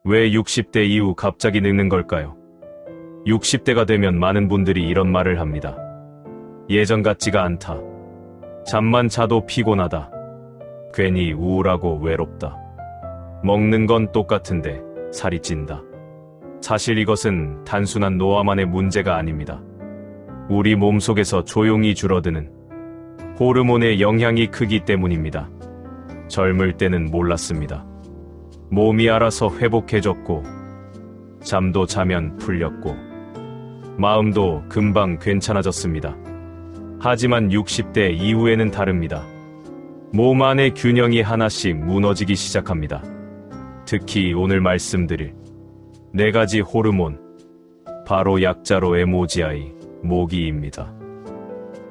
왜 60대 이후 갑자기 늙는 걸까요? 60대가 되면 많은 분들이 이런 말을 합니다. 예전 같지가 않다. 잠만 자도 피곤하다. 괜히 우울하고 외롭다. 먹는 건 똑같은데 살이 찐다. 사실 이것은 단순한 노화만의 문제가 아닙니다. 우리 몸속에서 조용히 줄어드는 호르몬의 영향이 크기 때문입니다. 젊을 때는 몰랐습니다. 몸이 알아서 회복해졌고, 잠도 자면 풀렸고, 마음도 금방 괜찮아졌습니다. 하지만 60대 이후에는 다릅니다. 몸 안의 균형이 하나씩 무너지기 시작합니다. 특히 오늘 말씀드릴 4가지 호르몬, 바로 약자로 MOGI, 모기입니다.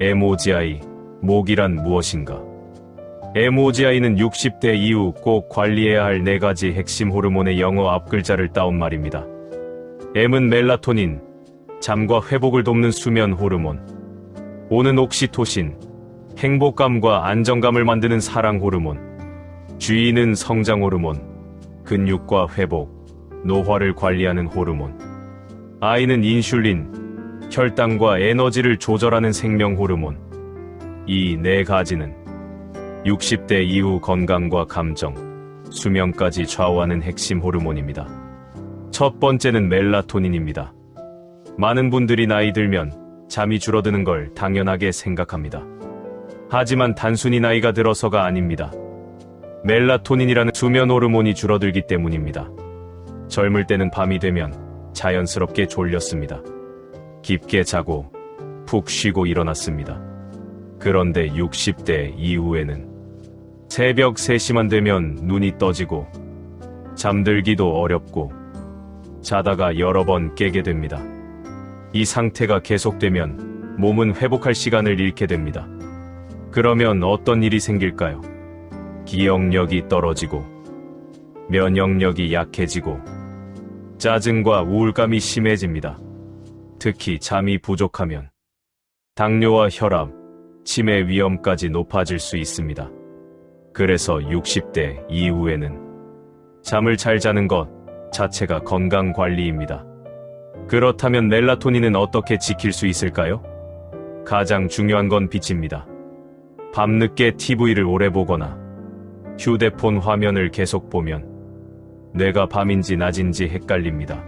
MOGI, 모기란 무엇인가? MOGI는 60대 이후 꼭 관리해야 할 4가지 핵심 호르몬의 영어 앞글자를 따온 말입니다. M은 멜라토닌, 잠과 회복을 돕는 수면 호르몬. O는 옥시토신, 행복감과 안정감을 만드는 사랑 호르몬. G는 성장 호르몬, 근육과 회복, 노화를 관리하는 호르몬. I는 인슐린, 혈당과 에너지를 조절하는 생명 호르몬. 이 4가지는 60대 이후 건강과 감정, 수면까지 좌우하는 핵심 호르몬입니다. 첫 번째는 멜라토닌입니다. 많은 분들이 나이 들면 잠이 줄어드는 걸 당연하게 생각합니다. 하지만 단순히 나이가 들어서가 아닙니다. 멜라토닌이라는 수면 호르몬이 줄어들기 때문입니다. 젊을 때는 밤이 되면 자연스럽게 졸렸습니다. 깊게 자고 푹 쉬고 일어났습니다. 그런데 60대 이후에는 새벽 3시만 되면 눈이 떠지고 잠들기도 어렵고 자다가 여러 번 깨게 됩니다. 이 상태가 계속되면 몸은 회복할 시간을 잃게 됩니다. 그러면 어떤 일이 생길까요? 기억력이 떨어지고 면역력이 약해지고 짜증과 우울감이 심해집니다. 특히 잠이 부족하면 당뇨와 혈압, 치매 위험까지 높아질 수 있습니다. 그래서 60대 이후에는 잠을 잘 자는 것 자체가 건강관리입니다. 그렇다면 멜라토닌은 어떻게 지킬 수 있을까요? 가장 중요한 건 빛입니다. 밤늦게 TV를 오래 보거나 휴대폰 화면을 계속 보면 뇌가 밤인지 낮인지 헷갈립니다.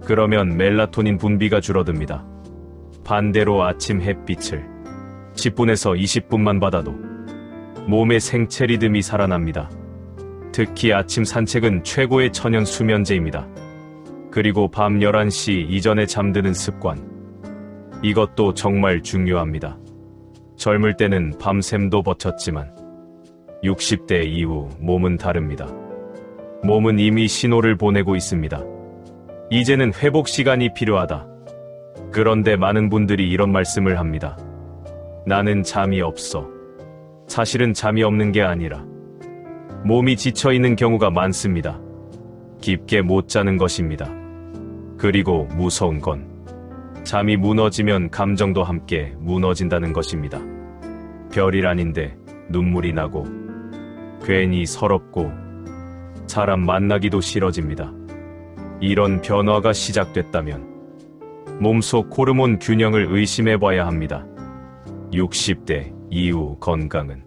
그러면 멜라토닌 분비가 줄어듭니다. 반대로 아침 햇빛을 10분에서 20분만 받아도 몸의 생체 리듬이 살아납니다. 특히 아침 산책은 최고의 천연 수면제입니다. 그리고 밤 11시 이전에 잠드는 습관. 이것도 정말 중요합니다. 젊을 때는 밤샘도 버텼지만 60대 이후 몸은 다릅니다. 몸은 이미 신호를 보내고 있습니다. 이제는 회복 시간이 필요하다. 그런데 많은 분들이 이런 말씀을 합니다. 나는 잠이 없어. 사실은 잠이 없는 게 아니라 몸이 지쳐있는 경우가 많습니다. 깊게 못 자는 것입니다. 그리고 무서운 건 잠이 무너지면 감정도 함께 무너진다는 것입니다. 별일 아닌데 눈물이 나고 괜히 서럽고 사람 만나기도 싫어집니다. 이런 변화가 시작됐다면 몸속 호르몬 균형을 의심해봐야 합니다. 60대 이후 건강은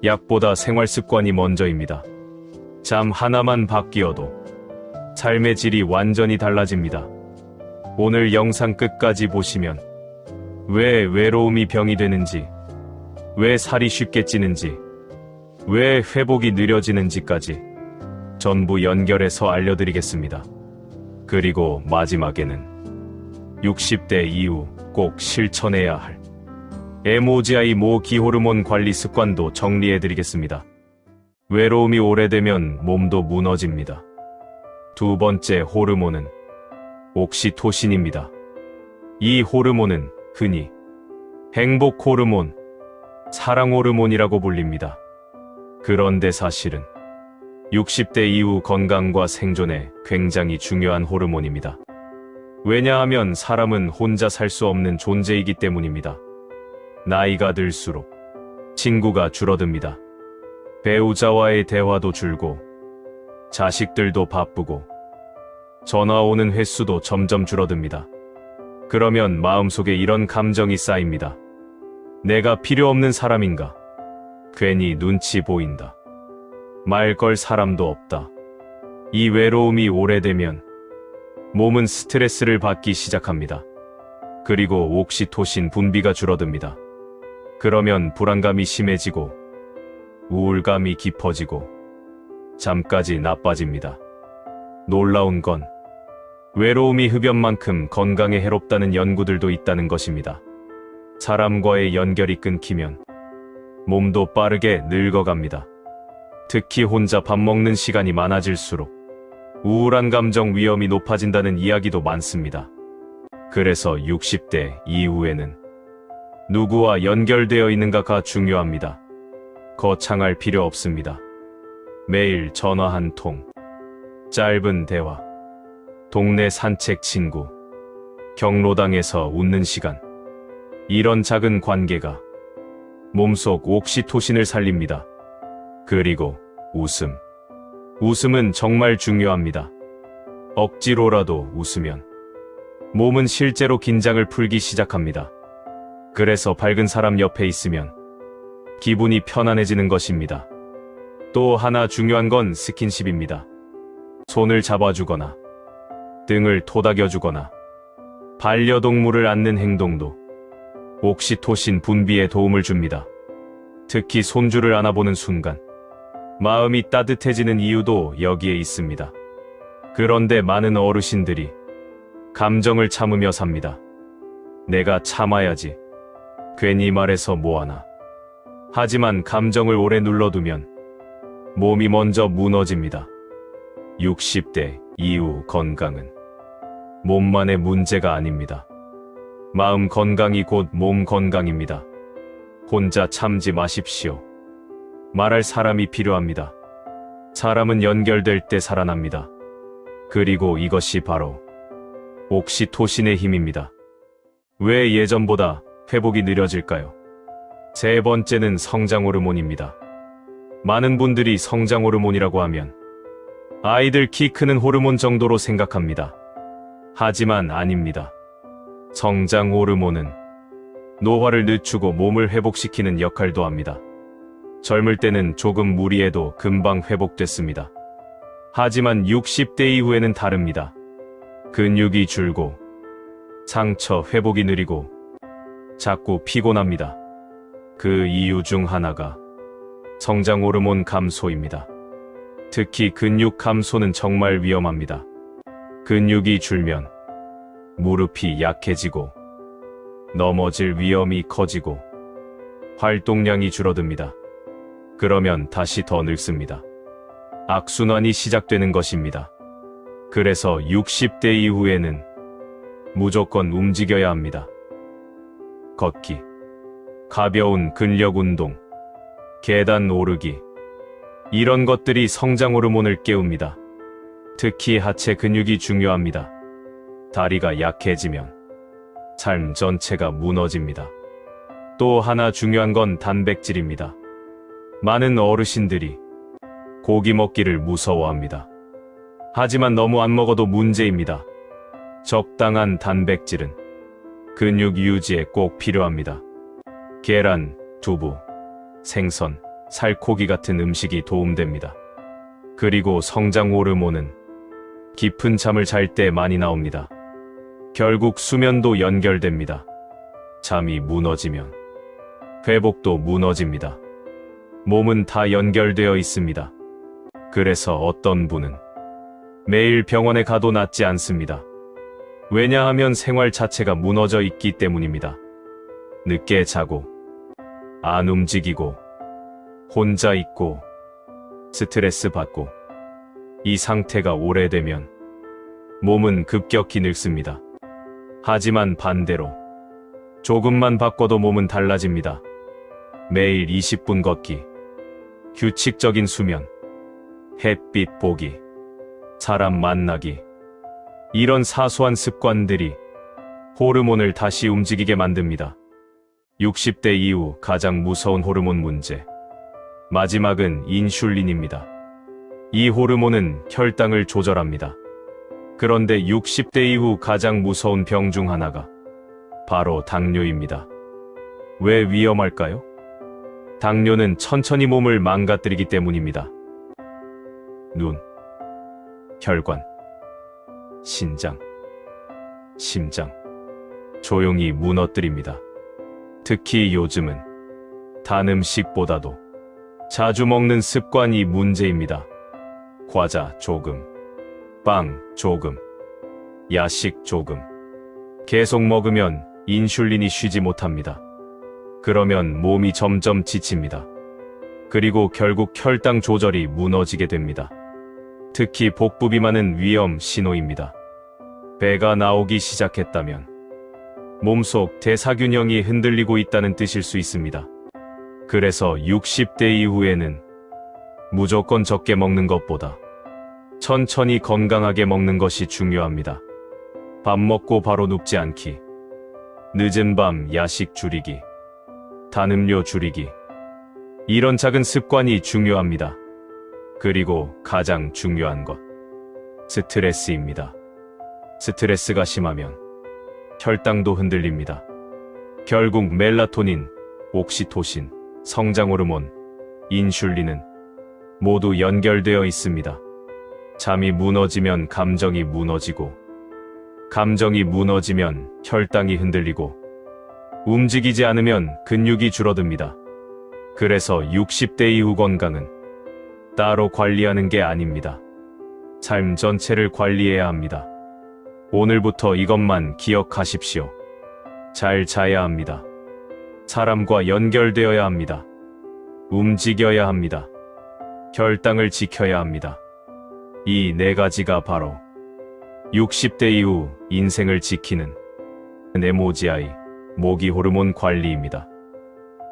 약보다 생활 습관이 먼저입니다. 잠 하나만 바뀌어도 삶의 질이 완전히 달라집니다. 오늘 영상 끝까지 보시면 왜 외로움이 병이 되는지, 왜 살이 쉽게 찌는지, 왜 회복이 느려지는지까지 전부 연결해서 알려드리겠습니다. 그리고 마지막에는 60대 이후 꼭 실천해야 할 MOGI 모기호르몬 관리 습관도 정리해드리겠습니다. 외로움이 오래되면 몸도 무너집니다. 두 번째 호르몬은 옥시토신입니다. 이 호르몬은 흔히 행복 호르몬, 사랑 호르몬이라고 불립니다. 그런데 사실은 60대 이후 건강과 생존에 굉장히 중요한 호르몬입니다. 왜냐하면 사람은 혼자 살 수 없는 존재이기 때문입니다. 나이가 들수록 친구가 줄어듭니다. 배우자와의 대화도 줄고 자식들도 바쁘고 전화 오는 횟수도 점점 줄어듭니다. 그러면 마음속에 이런 감정이 쌓입니다. 내가 필요 없는 사람인가? 괜히 눈치 보인다. 말 걸 사람도 없다. 이 외로움이 오래되면 몸은 스트레스를 받기 시작합니다. 그리고 옥시토신 분비가 줄어듭니다. 그러면 불안감이 심해지고 우울감이 깊어지고 잠까지 나빠집니다. 놀라운 건 외로움이 흡연만큼 건강에 해롭다는 연구들도 있다는 것입니다. 사람과의 연결이 끊기면 몸도 빠르게 늙어갑니다. 특히 혼자 밥 먹는 시간이 많아질수록 우울한 감정 위험이 높아진다는 이야기도 많습니다. 그래서 60대 이후에는 누구와 연결되어 있는가가 중요합니다. 거창할 필요 없습니다. 매일 전화 한 통, 짧은 대화, 동네 산책 친구, 경로당에서 웃는 시간. 이런 작은 관계가 몸속 옥시토신을 살립니다. 그리고 웃음. 웃음은 정말 중요합니다. 억지로라도 웃으면 몸은 실제로 긴장을 풀기 시작합니다. 그래서 밝은 사람 옆에 있으면 기분이 편안해지는 것입니다. 또 하나 중요한 건 스킨십입니다. 손을 잡아주거나 등을 토닥여주거나 반려동물을 안는 행동도 옥시토신 분비에 도움을 줍니다. 특히 손주를 안아보는 순간 마음이 따뜻해지는 이유도 여기에 있습니다. 그런데 많은 어르신들이 감정을 참으며 삽니다. 내가 참아야지. 괜히 말해서 뭐하나. 하지만 감정을 오래 눌러두면 몸이 먼저 무너집니다. 60대 이후 건강은 몸만의 문제가 아닙니다. 마음 건강이 곧 몸 건강입니다. 혼자 참지 마십시오. 말할 사람이 필요합니다. 사람은 연결될 때 살아납니다. 그리고 이것이 바로 옥시토신의 힘입니다. 왜 예전보다 회복이 느려질까요? 세 번째는 성장 호르몬입니다. 많은 분들이 성장 호르몬이라고 하면 아이들 키 크는 호르몬 정도로 생각합니다. 하지만 아닙니다. 성장 호르몬은 노화를 늦추고 몸을 회복시키는 역할도 합니다. 젊을 때는 조금 무리해도 금방 회복됐습니다. 하지만 60대 이후에는 다릅니다. 근육이 줄고 상처 회복이 느리고 자꾸 피곤합니다. 그 이유 중 하나가 성장 호르몬 감소입니다. 특히 근육 감소는 정말 위험합니다. 근육이 줄면 무릎이 약해지고 넘어질 위험이 커지고 활동량이 줄어듭니다. 그러면 다시 더 늙습니다. 악순환이 시작되는 것입니다. 그래서 60대 이후에는 무조건 움직여야 합니다. 걷기, 가벼운 근력 운동, 계단 오르기, 이런 것들이 성장 호르몬을 깨웁니다. 특히 하체 근육이 중요합니다. 다리가 약해지면 삶 전체가 무너집니다. 또 하나 중요한 건 단백질입니다. 많은 어르신들이 고기 먹기를 무서워합니다. 하지만 너무 안 먹어도 문제입니다. 적당한 단백질은 근육 유지에 꼭 필요합니다. 계란, 두부, 생선, 살코기 같은 음식이 도움됩니다. 그리고 성장 호르몬은 깊은 잠을 잘 때 많이 나옵니다. 결국 수면도 연결됩니다. 잠이 무너지면 회복도 무너집니다. 몸은 다 연결되어 있습니다. 그래서 어떤 분은 매일 병원에 가도 낫지 않습니다. 왜냐하면 생활 자체가 무너져 있기 때문입니다. 늦게 자고, 안 움직이고, 혼자 있고, 스트레스 받고, 이 상태가 오래되면 몸은 급격히 늙습니다. 하지만 반대로 조금만 바꿔도 몸은 달라집니다. 매일 20분 걷기, 규칙적인 수면, 햇빛 보기, 사람 만나기, 이런 사소한 습관들이 호르몬을 다시 움직이게 만듭니다. 60대 이후 가장 무서운 호르몬 문제. 마지막은 인슐린입니다. 이 호르몬은 혈당을 조절합니다. 그런데 60대 이후 가장 무서운 병 중 하나가 바로 당뇨입니다. 왜 위험할까요? 당뇨는 천천히 몸을 망가뜨리기 때문입니다. 눈, 혈관, 신장, 심장, 조용히 무너뜨립니다. 특히 요즘은 단 음식보다도 자주 먹는 습관이 문제입니다. 과자 조금, 빵 조금, 야식 조금. 계속 먹으면 인슐린이 쉬지 못합니다. 그러면 몸이 점점 지칩니다. 그리고 결국 혈당 조절이 무너지게 됩니다. 특히 복부 비만은 위험 신호입니다. 배가 나오기 시작했다면 몸속 대사균형이 흔들리고 있다는 뜻일 수 있습니다. 그래서 60대 이후에는 무조건 적게 먹는 것보다 천천히 건강하게 먹는 것이 중요합니다. 밥 먹고 바로 눕지 않기, 늦은 밤 야식 줄이기, 단음료 줄이기, 이런 작은 습관이 중요합니다. 그리고 가장 중요한 것, 스트레스입니다. 스트레스가 심하면 혈당도 흔들립니다. 결국 멜라토닌, 옥시토신, 성장 호르몬, 인슐린은 모두 연결되어 있습니다. 잠이 무너지면 감정이 무너지고, 감정이 무너지면 혈당이 흔들리고, 움직이지 않으면 근육이 줄어듭니다. 그래서 60대 이후 건강은 따로 관리하는 게 아닙니다. 삶 전체를 관리해야 합니다. 오늘부터 이것만 기억하십시오. 잘 자야 합니다. 사람과 연결되어야 합니다. 움직여야 합니다. 혈당을 지켜야 합니다. 이 네 가지가 바로 60대 이후 인생을 지키는 MOGI, 모기 호르몬 관리입니다.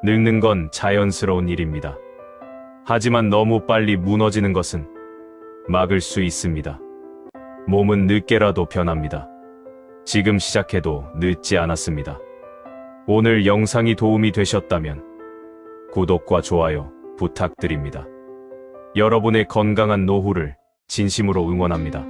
늙는 건 자연스러운 일입니다. 하지만 너무 빨리 무너지는 것은 막을 수 있습니다. 몸은 늦게라도 변합니다. 지금 시작해도 늦지 않았습니다. 오늘 영상이 도움이 되셨다면 구독과 좋아요 부탁드립니다. 여러분의 건강한 노후를 진심으로 응원합니다.